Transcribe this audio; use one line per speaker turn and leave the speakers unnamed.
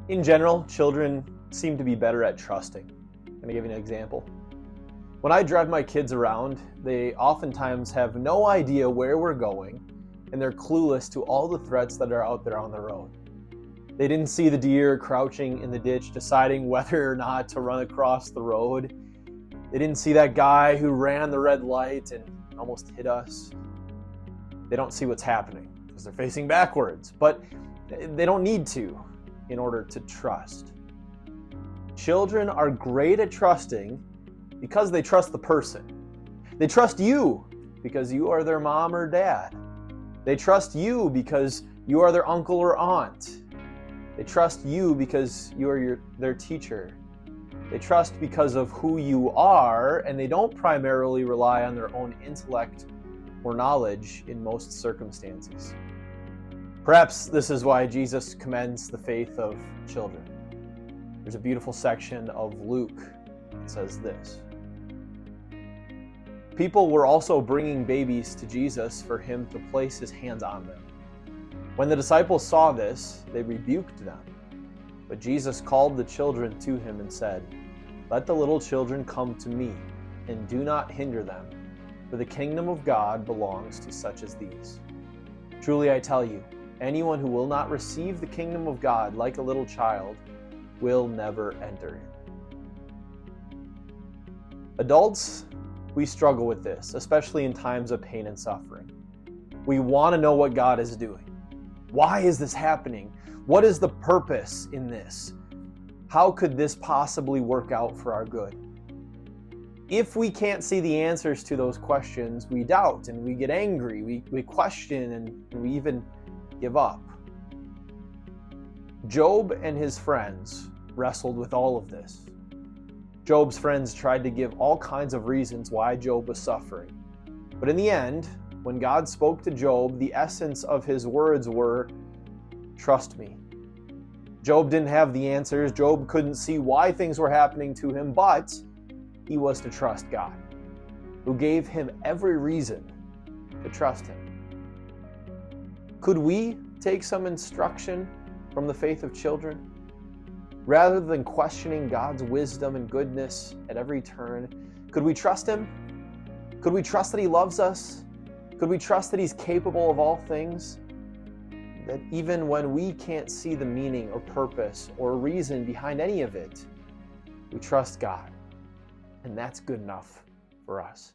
In general, children seem to be better at trusting. Can I give you an example? When I drive my kids around, they oftentimes have no idea where we're going, and they're clueless to all the threats that are out there on the road. They didn't see the deer crouching in the ditch deciding whether or not to run across the road. They didn't see that guy who ran the red light and almost hit us. They don't see what's happening because they're facing backwards, but they don't need to in order to trust. Children are great at trusting because they trust the person. They trust you because you are their mom or dad. They trust you because you are their uncle or aunt. They trust you because you are their teacher. They trust because of who you are, and they don't primarily rely on their own intellect or knowledge in most circumstances. Perhaps this is why Jesus commends the faith of children. There's a beautiful section of Luke that says this. People were also bringing babies to Jesus for him to place his hands on them. When the disciples saw this, they rebuked them. But Jesus called the children to him and said, "Let the little children come to me, and do not hinder them, for the kingdom of God belongs to such as these. Truly I tell you, anyone who will not receive the kingdom of God like a little child will never enter it." Adults, we struggle with this, especially in times of pain and suffering. We want to know what God is doing. Why is this happening? What is the purpose in this? How could this possibly work out for our good? If we can't see the answers to those questions, we doubt and we get angry, we question, and we even give up. Job and his friends wrestled with all of this. Job's friends tried to give all kinds of reasons why Job was suffering. But in the end, when God spoke to Job, the essence of his words were, "Trust me." Job didn't have the answers. Job couldn't see why things were happening to him, but he was to trust God, who gave him every reason to trust him. Could we take some instruction from the faith of children? Rather than questioning God's wisdom and goodness at every turn, could we trust him? Could we trust that he loves us? Could we trust that he's capable of all things? That even when we can't see the meaning or purpose or reason behind any of it, we trust God. And that's good enough for us.